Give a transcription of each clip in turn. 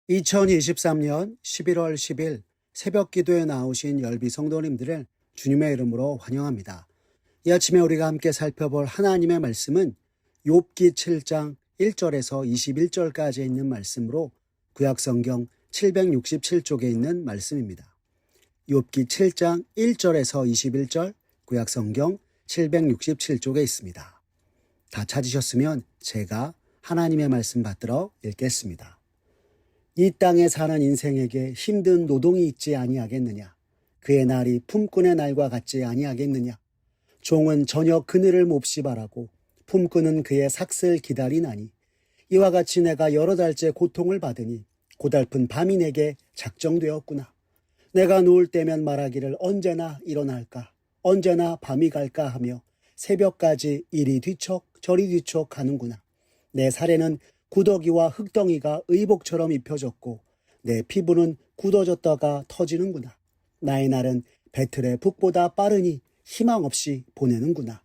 2023년 11월 10일 새벽 기도에 나오신 열비 성도님들을 주님의 이름으로 환영합니다. 이 아침에 우리가 함께 살펴볼 하나님의 말씀은 욥기 7장 1절에서 21절까지 있는 말씀으로 구약성경 767쪽에 있는 말씀입니다. 욥기 7장 1절에서 21절 구약성경 767쪽에 있습니다. 다 찾으셨으면 제가 하나님의 말씀 받들어 읽겠습니다. 이 땅에 사는 인생에게 힘든 노동이 있지 아니하겠느냐? 그의 날이 품꾼의 날과 같지 아니하겠느냐? 종은 저녁 그늘을 몹시 바라고 품꾼은 그의 삭슬 기다리나니 이와 같이 내가 여러 달째 고통을 받으니 고달픈 밤이 내게 작정되었구나. 내가 누울 때면 말하기를 언제나 일어날까? 언제나 밤이 갈까 하며 새벽까지 이리 뒤척 저리 뒤척 가는구나. 내 살에는 구더기와 흙덩이가 의복처럼 입혀졌고 내 피부는 굳어졌다가 터지는구나. 나의 날은 배틀의 북보다 빠르니 희망 없이 보내는구나.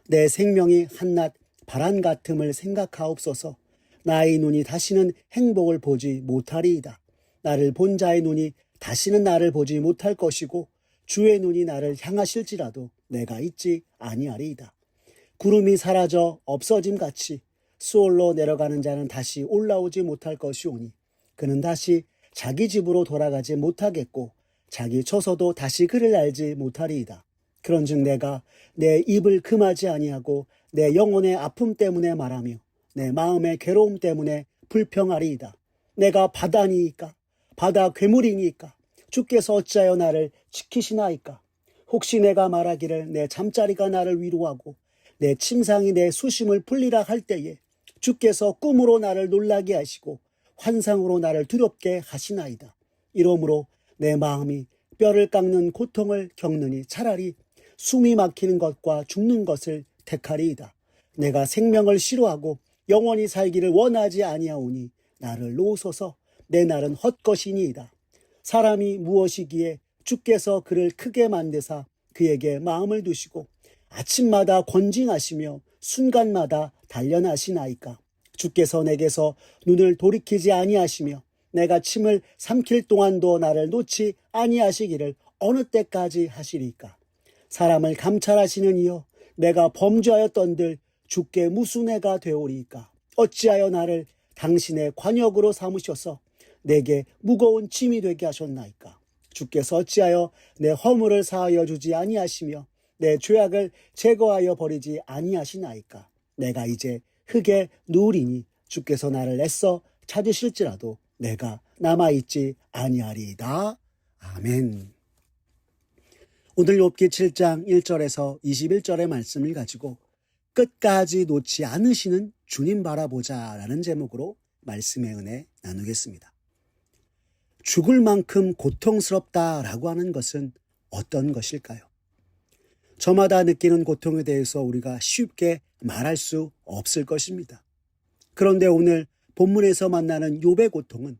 내 생명이 한낱 바람 같음을 생각하옵소서. 나의 눈이 다시는 행복을 보지 못하리이다. 나를 본 자의 눈이 다시는 나를 보지 못할 것이고 주의 눈이 나를 향하실지라도 내가 있지 아니하리이다. 구름이 사라져 없어짐같이 수월로 내려가는 자는 다시 올라오지 못할 것이오니 그는 다시 자기 집으로 돌아가지 못하겠고 자기 처소도 다시 그를 알지 못하리이다. 그런즉 내가 내 입을 금하지 아니하고 내 영혼의 아픔 때문에 말하며 내 마음의 괴로움 때문에 불평하리이다. 내가 바다니이까 바다 괴물이니까 주께서 어찌하여 나를 지키시나이까. 혹시 내가 말하기를 내 잠자리가 나를 위로하고 내 침상이 내 수심을 풀리라 할 때에 주께서 꿈으로 나를 놀라게 하시고 환상으로 나를 두렵게 하시나이다. 이러므로 내 마음이 뼈를 깎는 고통을 겪느니 차라리 숨이 막히는 것과 죽는 것을 택하리이다. 내가 생명을 싫어하고 영원히 살기를 원하지 아니하오니 나를 놓으소서. 내 날은 헛것이니이다. 사람이 무엇이기에 주께서 그를 크게 만드사 그에게 마음을 두시고 아침마다 권징하시며 순간마다 단련하시나이까. 주께서 내게서 눈을 돌이키지 아니하시며 내가 침을 삼킬 동안도 나를 놓지 아니하시기를 어느 때까지 하시리까. 사람을 감찰하시는 이여 내가 범죄하였던들 주께 무슨 애가 되오리까. 어찌하여 나를 당신의 관역으로 삼으셔서 내게 무거운 짐이 되게 하셨나이까. 주께서 어찌하여 내 허물을 사하여 주지 아니하시며 내 죄악을 제거하여 버리지 아니하시나이까. 내가 이제 흙에 누우리니 주께서 나를 애써 찾으실지라도 내가 남아있지 아니하리이다. 아멘. 오늘 욥기 7장 1절에서 21절의 말씀을 가지고 끝까지 놓지 않으시는 주님 바라보자 라는 제목으로 말씀의 은혜 나누겠습니다. 죽을 만큼 고통스럽다라고 하는 것은 어떤 것일까요? 저마다 느끼는 고통에 대해서 우리가 쉽게 말할 수 없을 것입니다. 그런데 오늘 본문에서 만나는 욥의 고통은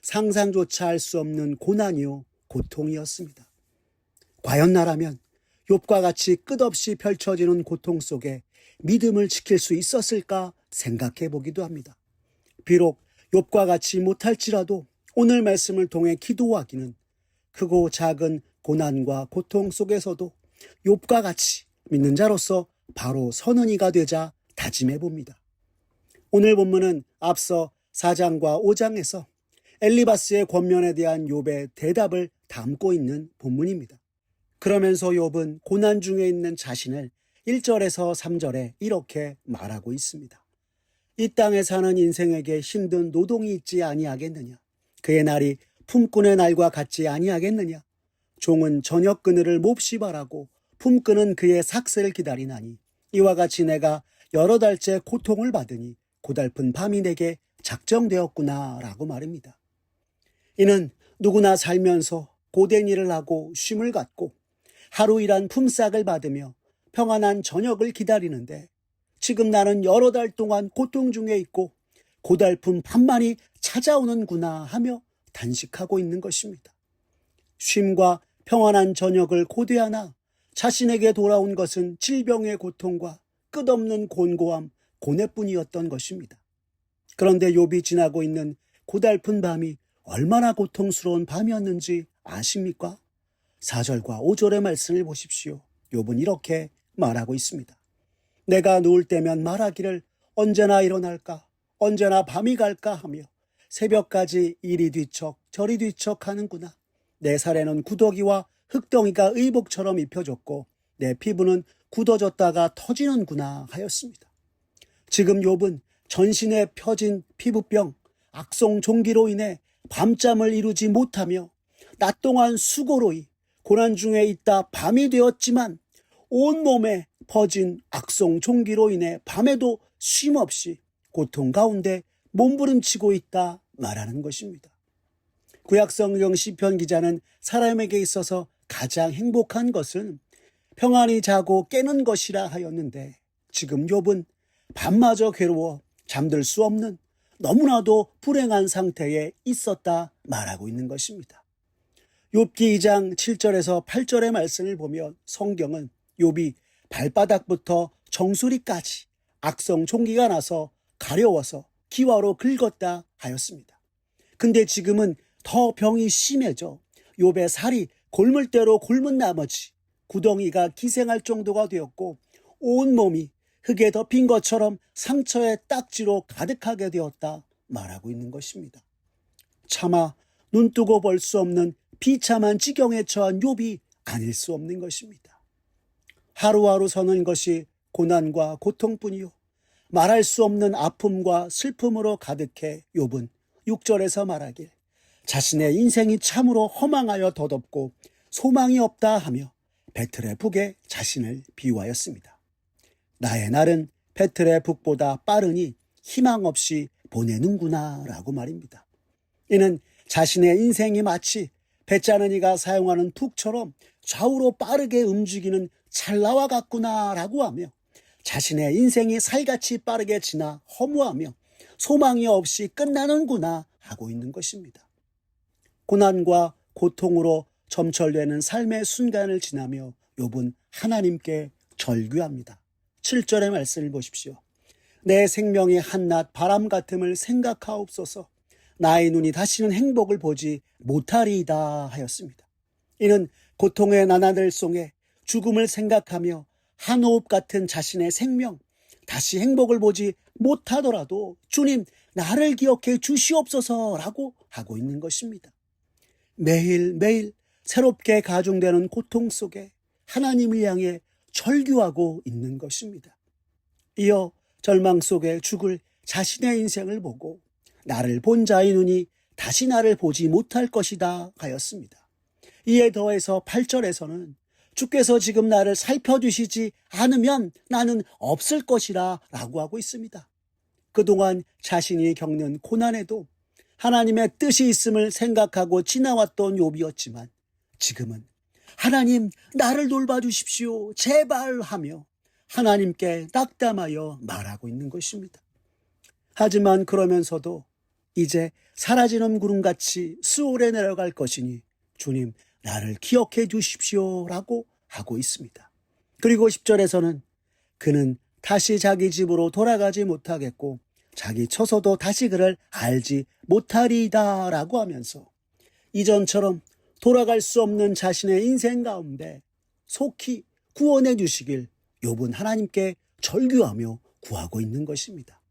상상조차 할 수 없는 고난이요 고통이었습니다. 과연 나라면 욥과 같이 끝없이 펼쳐지는 고통 속에 믿음을 지킬 수 있었을까 생각해 보기도 합니다. 비록 욥과 같이 못할지라도 오늘 말씀을 통해 기도하기는 크고 작은 고난과 고통 속에서도 욥과 같이 믿는 자로서 바로 서는 이가 되자 다짐해 봅니다. 오늘 본문은 앞서 4장과 5장에서 엘리바스의 권면에 대한 욥의 대답을 담고 있는 본문입니다. 그러면서 욥은 고난 중에 있는 자신을 1절에서 3절에 이렇게 말하고 있습니다. 이 땅에 사는 인생에게 힘든 노동이 있지 아니하겠느냐? 그의 날이 품꾼의 날과 같지 아니하겠느냐? 종은 저녁 그늘을 몹시 바라고 품꾼은 그의 삭슬을 기다리나니 이와 같이 내가 여러 달째 고통을 받으니 고달픈 밤이 내게 작정되었구나 라고 말입니다. 이는 누구나 살면서 고된 일을 하고 쉼을 갖고 하루 일한 품삯을 받으며 평안한 저녁을 기다리는데 지금 나는 여러 달 동안 고통 중에 있고 고달픈 밤만이 찾아오는구나 하며 단식하고 있는 것입니다. 쉼과 평안한 저녁을 고대하나 자신에게 돌아온 것은 질병의 고통과 끝없는 곤고함, 고뇌뿐이었던 것입니다. 그런데 욥이 지나고 있는 고달픈 밤이 얼마나 고통스러운 밤이었는지 아십니까? 4절과 5절의 말씀을 보십시오. 욥은 이렇게 말하고 있습니다. 내가 누울 때면 말하기를 언제나 일어날까, 언제나 밤이 갈까 하며 새벽까지 이리 뒤척 저리 뒤척 하는구나. 내 살에는 구더기와 흙덩이가 의복처럼 입혀졌고 내 피부는 굳어졌다가 터지는구나 하였습니다. 지금 욥은 전신에 펴진 피부병, 악성 종기로 인해 밤잠을 이루지 못하며 낮 동안 수고로이 고난 중에 있다 밤이 되었지만 온몸에 퍼진 악성 종기로 인해 밤에도 쉼없이 고통 가운데 몸부림치고 있다 말하는 것입니다. 구약성경 시편 기자는 사람에게 있어서 가장 행복한 것은 평안히 자고 깨는 것이라 하였는데 지금 욥은 밤마저 괴로워 잠들 수 없는 너무나도 불행한 상태에 있었다 말하고 있는 것입니다. 욥기 2장 7절에서 8절의 말씀을 보면 성경은 욥이 발바닥부터 정수리까지 악성 종기가 나서 가려워서 기와로 긁었다 하였습니다. 근데 지금은 더 병이 심해져 욥의 살이 골물대로 곪은 나머지 구덩이가 기생할 정도가 되었고 온몸이 흙에 덮인 것처럼 상처의 딱지로 가득하게 되었다 말하고 있는 것입니다. 차마 눈뜨고 볼 수 없는 비참한 지경에 처한 욥이 아닐 수 없는 것입니다. 하루하루 서는 것이 고난과 고통뿐이요 말할 수 없는 아픔과 슬픔으로 가득해 욥은 6절에서 말하길 자신의 인생이 참으로 허망하여 더덥고 소망이 없다 하며 베틀의 북에 자신을 비유하였습니다. 나의 날은 베틀의 북보다 빠르니 희망 없이 보내는구나 라고 말입니다. 이는 자신의 인생이 마치 배짜는 이가 사용하는 북처럼 좌우로 빠르게 움직이는 찰나와 같구나 라고 하며 자신의 인생이 살같이 빠르게 지나 허무하며 소망이 없이 끝나는구나 하고 있는 것입니다. 고난과 고통으로 점철되는 삶의 순간을 지나며 욥은 하나님께 절규합니다. 7절의 말씀을 보십시오. 내 생명이 한낮 바람 같음을 생각하옵소서. 나의 눈이 다시는 행복을 보지 못하리이다 하였습니다. 이는 고통의 나날들 속에 죽음을 생각하며 한 호흡 같은 자신의 생명, 다시 행복을 보지 못하더라도 주님 나를 기억해 주시옵소서라고 하고 있는 것입니다. 매일매일 새롭게 가중되는 고통 속에 하나님을 향해 절규하고 있는 것입니다. 이어 절망 속에 죽을 자신의 인생을 보고 나를 본 자의 눈이 다시 나를 보지 못할 것이다 하였습니다. 이에 더해서 8절에서는 주께서 지금 나를 살펴주시지 않으면 나는 없을 것이라 라고 하고 있습니다. 그동안 자신이 겪는 고난에도 하나님의 뜻이 있음을 생각하고 지나왔던 욥이었지만 지금은 하나님 나를 돌봐주십시오 제발 하며 하나님께 낙담하여 말하고 있는 것입니다. 하지만 그러면서도 이제 사라지는 구름같이 수월에 내려갈 것이니 주님 나를 기억해 주십시오 라고 하고 있습니다. 그리고 10절에서는 그는 다시 자기 집으로 돌아가지 못하겠고 자기 처소도 다시 그를 알지 못하리이다 라고 하면서 이전처럼 돌아갈 수 없는 자신의 인생 가운데 속히 구원해 주시길 욥은 하나님께 절규하며 구하고 있는 것입니다.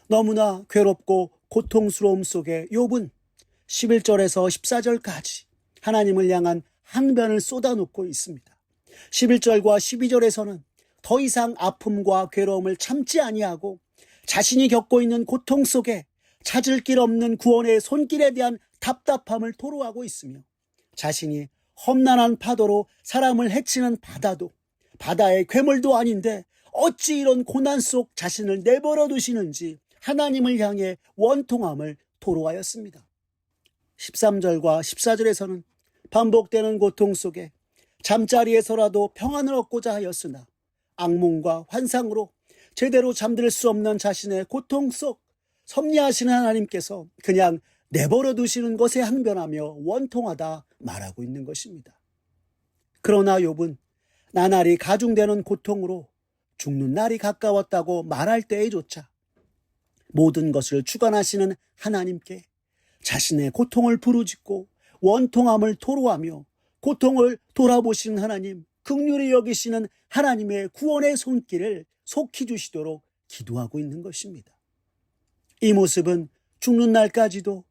너무나 괴롭고 고통스러움 속에 욥은 11절에서 14절까지 하나님을 향한 항변을 쏟아놓고 있습니다. 11절과 12절에서는 더 이상 아픔과 괴로움을 참지 아니하고 자신이 겪고 있는 고통 속에 찾을 길 없는 구원의 손길에 대한 답답함을 토로하고 있으며 자신이 험난한 파도로 사람을 해치는 바다도 바다의 괴물도 아닌데 어찌 이런 고난 속 자신을 내버려 두시는지 하나님을 향해 원통함을 토로하였습니다. 13절과 14절에서는 반복되는 고통 속에 잠자리에서라도 평안을 얻고자 하였으나 악몽과 환상으로 제대로 잠들 수 없는 자신의 고통 속 섭리하시는 하나님께서 그냥 내버려 두시는 것에 항변하며 원통하다 말하고 있는 것입니다. 그러나 욥은 나날이 가중되는 고통으로 죽는 날이 가까웠다고 말할 때에조차 모든 것을 주관하시는 하나님께 자신의 고통을 부르짖고 원통함을 토로하며 고통을 돌아보시는 하나님, 긍휼히 여기시는 하나님의 구원의 손길을 속히 주시도록 기도하고 있는 것입니다. 이 모습은 죽는 날까지도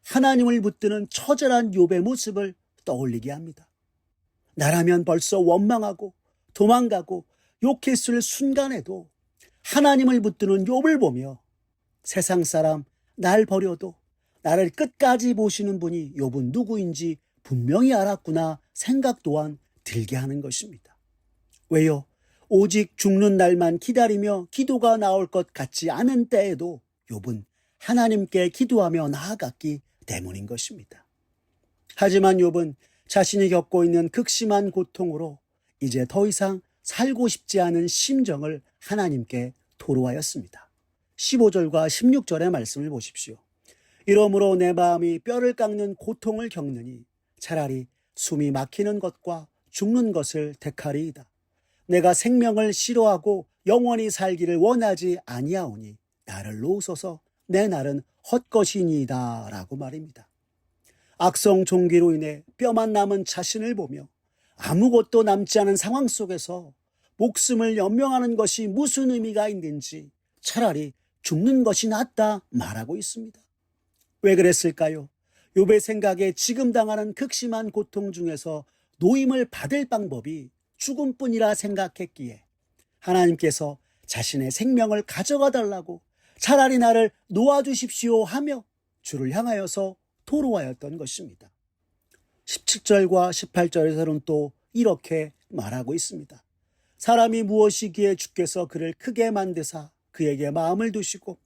하나님을 붙드는 처절한 욥의 모습을 떠올리게 합니다. 나라면 벌써 원망하고 도망가고 욕했을 순간에도 하나님을 붙드는 욥을 보며 세상 사람 날 버려도 나를 끝까지 보시는 분이 욥은 누구인지 분명히 알았구나 생각 또한 들게 하는 것입니다. 왜요? 오직 죽는 날만 기다리며 기도가 나올 것 같지 않은 때에도 욥은 하나님께 기도하며 나아갔기 때문인 것입니다. 하지만 욥은 자신이 겪고 있는 극심한 고통으로 이제 더 이상 살고 싶지 않은 심정을 하나님께 토로하였습니다. 15절과 16절의 말씀을 보십시오. 이러므로 내 마음이 뼈를 깎는 고통을 겪느니 차라리 숨이 막히는 것과 죽는 것을 택하리이다. 내가 생명을 싫어하고 영원히 살기를 원하지 아니하오니 나를 놓으소서 내 날은 헛것이니이다 라고 말입니다. 악성 종기로 인해 뼈만 남은 자신을 보며 아무것도 남지 않은 상황 속에서 목숨을 연명하는 것이 무슨 의미가 있는지 차라리 죽는 것이 낫다 말하고 있습니다. 왜 그랬을까요? 욥의 생각에 지금 당하는 극심한 고통 중에서 노임을 받을 방법이 죽음뿐이라 생각했기에 하나님께서 자신의 생명을 가져가 달라고 차라리 나를 놓아주십시오 하며 주를 향하여서 토로하였던 것입니다. 17절과 18절에서는 또 이렇게 말하고 있습니다. 사람이 무엇이기에 주께서 그를 크게 만드사 그에게 마음을 두시고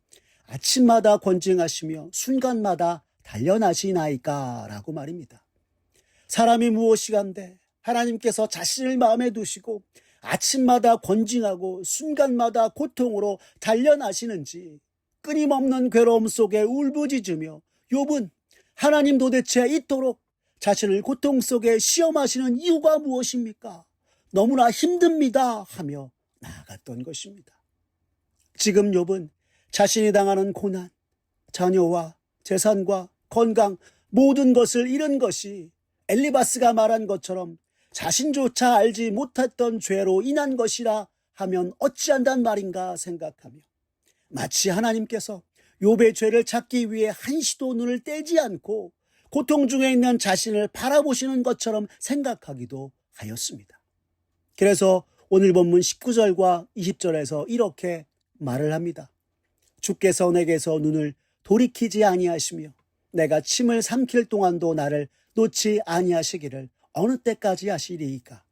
아침마다 권징하시며 순간마다 단련하시나이까 라고 말입니다. 사람이 무엇이간데 하나님께서 자신을 마음에 두시고 아침마다 권징하고 순간마다 고통으로 단련하시는지 끊임없는 괴로움 속에 울부짖으며 욥은 하나님 도대체 이토록 자신을 고통 속에 시험하시는 이유가 무엇입니까? 너무나 힘듭니다 하며 나아갔던 것입니다. 지금 욥은 자신이 당하는 고난, 자녀와 재산과 건강 모든 것을 잃은 것이 엘리바스가 말한 것처럼 자신조차 알지 못했던 죄로 인한 것이라 하면 어찌한단 말인가 생각하며 마치 하나님께서 욥의 죄를 찾기 위해 한시도 눈을 떼지 않고 고통 중에 있는 자신을 바라보시는 것처럼 생각하기도 하였습니다. 그래서 오늘 본문 19절과 20절에서 이렇게 말을 합니다. 주께서 내게서 눈을 돌이키지 아니하시며 내가 침을 삼킬 동안도 나를 놓지 아니하시기를 어느 때까지 하시리이까?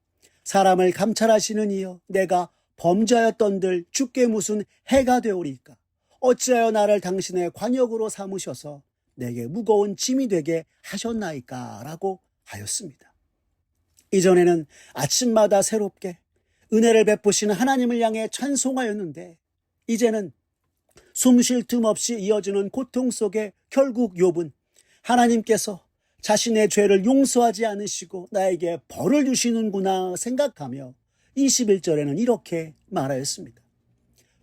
사람을 감찰하시는 이여 내가 범죄하였던들 주께 무슨 해가 되오리이까? 어찌하여 나를 당신의 관역으로 삼으셔서 내게 무거운 짐이 되게 하셨나이까? 라고 하였습니다. 이전에는 아침마다 새롭게 은혜를 베푸시는 하나님을 향해 찬송하였는데 이제는 숨 쉴 틈 없이 이어지는 고통 속에 결국 욥은 하나님께서 자신의 죄를 용서하지 않으시고 나에게 벌을 주시는구나 생각하며 21절에는 이렇게 말하였습니다.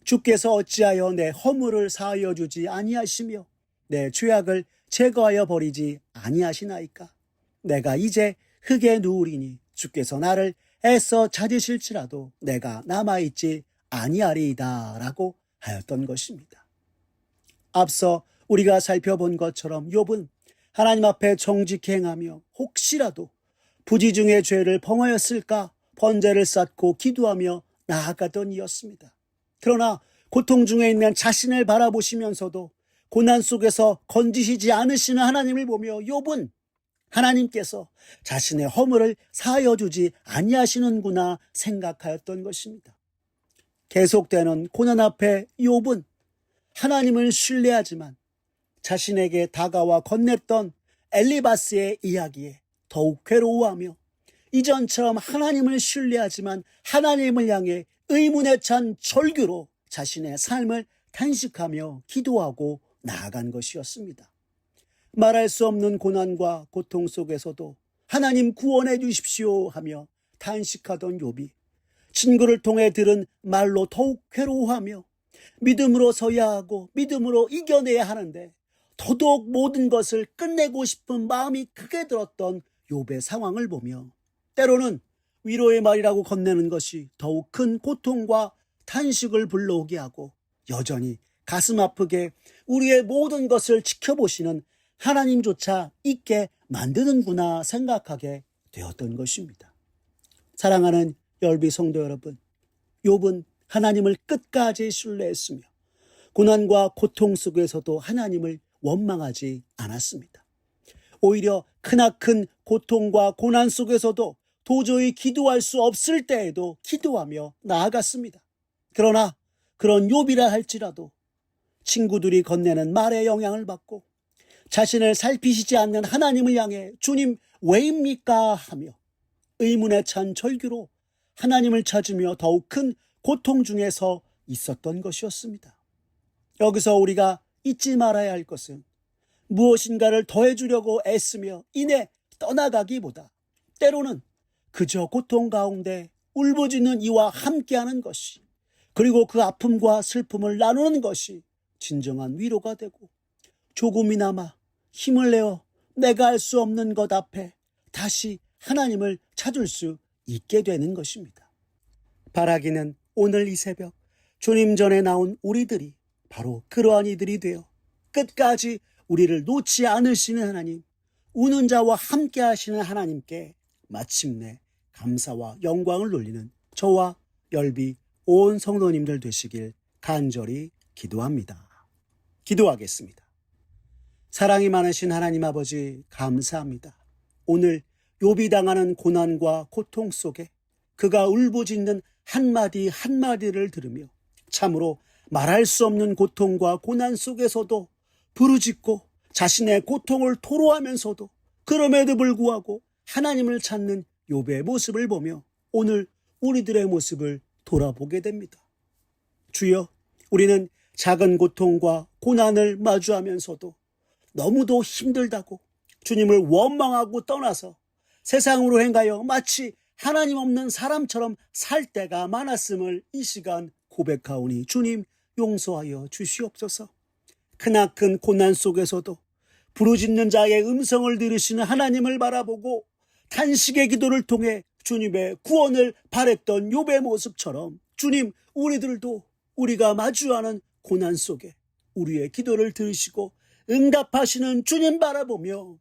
주께서 어찌하여 내 허물을 사하여 주지 아니하시며 내 죄악을 제거하여 버리지 아니하시나이까? 내가 이제 흙에 누우리니 주께서 나를 애써 찾으실지라도 내가 남아있지 아니하리이다 라고 하였던 것입니다. 앞서 우리가 살펴본 것처럼 욥은 하나님 앞에 정직히 행하며 혹시라도 부지중의 죄를 범하였을까 번제를 쌓고 기도하며 나아가던 이였습니다. 그러나 고통 중에 있는 자신을 바라보시면서도 고난 속에서 건지시지 않으시는 하나님을 보며 욥은 하나님께서 자신의 허물을 사하여 주지 아니하시는구나 생각하였던 것입니다. 계속되는 고난 앞에 욥은 하나님을 신뢰하지만 자신에게 다가와 건넸던 엘리바스의 이야기에 더욱 괴로워하며 이전처럼 하나님을 신뢰하지만 하나님을 향해 의문에 찬 절규로 자신의 삶을 탄식하며 기도하고 나아간 것이었습니다. 말할 수 없는 고난과 고통 속에서도 하나님 구원해 주십시오 하며 탄식하던 욥이 친구를 통해 들은 말로 더욱 괴로워하며 믿음으로 서야 하고 믿음으로 이겨내야 하는데 더더욱 모든 것을 끝내고 싶은 마음이 크게 들었던 욥의 상황을 보며 때로는 위로의 말이라고 건네는 것이 더욱 큰 고통과 탄식을 불러오게 하고 여전히 가슴 아프게 우리의 모든 것을 지켜보시는 하나님조차 있게 만드는구나 생각하게 되었던 것입니다. 사랑하는 열비 성도 여러분, 욥은 하나님을 끝까지 신뢰했으며 고난과 고통 속에서도 하나님을 원망하지 않았습니다. 오히려 크나큰 고통과 고난 속에서도 도저히 기도할 수 없을 때에도 기도하며 나아갔습니다. 그러나 그런 욥이라 할지라도 친구들이 건네는 말에 영향을 받고 자신을 살피시지 않는 하나님을 향해 주님 왜입니까 하며 의문에 찬 절규로 하나님을 찾으며 더욱 큰 고통 중에서 있었던 것이었습니다. 여기서 우리가 잊지 말아야 할 것은 무엇인가를 더해주려고 애쓰며 이내 떠나가기보다 때로는 그저 고통 가운데 울부짖는 이와 함께하는 것이, 그리고 그 아픔과 슬픔을 나누는 것이 진정한 위로가 되고 조금이나마 힘을 내어 내가 할 수 없는 것 앞에 다시 하나님을 찾을 수 있게 되는 것입니다. 바라기는 오늘 이 새벽 주님 전에 나온 우리들이 바로 그러한 이들이 되어 끝까지 우리를 놓지 않으시는 하나님, 우는 자와 함께 하시는 하나님께 마침내 감사와 영광을 돌리는 저와 열비 온 성도님들 되시길 간절히 기도합니다. 기도하겠습니다. 사랑이 많으신 하나님 아버지, 감사합니다. 오늘 욥이 당하는 고난과 고통 속에 그가 울부짖는 한마디 한마디를 들으며 참으로 말할 수 없는 고통과 고난 속에서도 부르짖고 자신의 고통을 토로하면서도 그럼에도 불구하고 하나님을 찾는 욥의 모습을 보며 오늘 우리들의 모습을 돌아보게 됩니다. 주여, 우리는 작은 고통과 고난을 마주하면서도 너무도 힘들다고 주님을 원망하고 떠나서 세상으로 행하여 마치 하나님 없는 사람처럼 살 때가 많았음을 이 시간 고백하오니 주님 용서하여 주시옵소서. 크나큰 고난 속에서도 부르짖는 자의 음성을 들으시는 하나님을 바라보고 탄식의 기도를 통해 주님의 구원을 바랬던 욥의 모습처럼 주님, 우리들도 우리가 마주하는 고난 속에 우리의 기도를 들으시고 응답하시는 주님 바라보며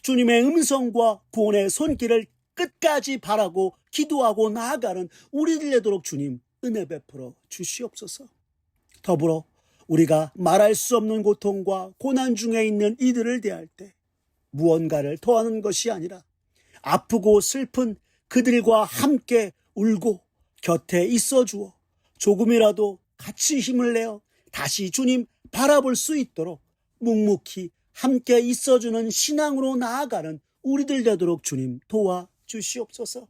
주님의 음성과 구원의 손길을 끝까지 바라고 기도하고 나아가는 우리들 되도록 주님 은혜 베풀어 주시옵소서. 더불어 우리가 말할 수 없는 고통과 고난 중에 있는 이들을 대할 때 무언가를 더하는 것이 아니라 아프고 슬픈 그들과 함께 울고 곁에 있어 주어 조금이라도 같이 힘을 내어 다시 주님 바라볼 수 있도록 묵묵히 함께 있어주는 신앙으로 나아가는 우리들 되도록 주님 도와주시옵소서.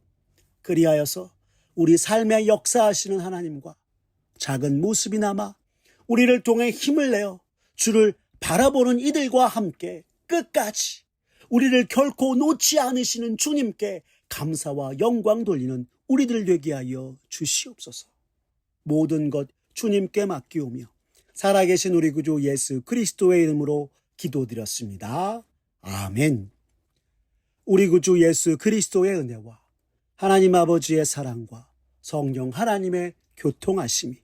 그리하여서 우리 삶의 역사하시는 하나님과 작은 모습이나마 우리를 통해 힘을 내어 주를 바라보는 이들과 함께 끝까지 우리를 결코 놓지 않으시는 주님께 감사와 영광 돌리는 우리들 되게 하여 주시옵소서. 모든 것 주님께 맡기오며 살아계신 우리 구주 예수 그리스도의 이름으로 기도드렸습니다. 아멘. 우리 구주 예수 그리스도의 은혜와 하나님 아버지의 사랑과 성령 하나님의 교통하심이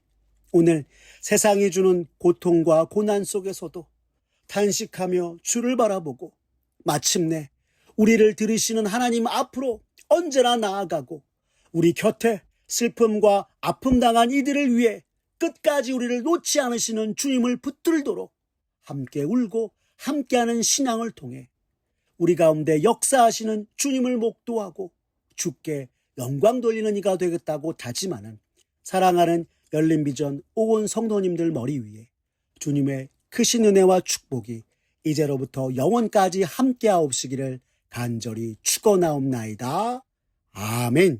오늘 세상이 주는 고통과 고난 속에서도 탄식하며 주를 바라보고 마침내 우리를 들으시는 하나님 앞으로 언제나 나아가고 우리 곁에 슬픔과 아픔 당한 이들을 위해 끝까지 우리를 놓지 않으시는 주님을 붙들도록 함께 울고 함께하는 신앙을 통해 우리 가운데 역사하시는 주님을 목도하고 주께 영광 돌리는 이가 되겠다고 다짐하는 사랑하는 열린비전 온 성도님들 머리 위에 주님의 크신 은혜와 축복이 이제로부터 영원까지 함께하옵시기를 간절히 축원하옵나이다. 아멘.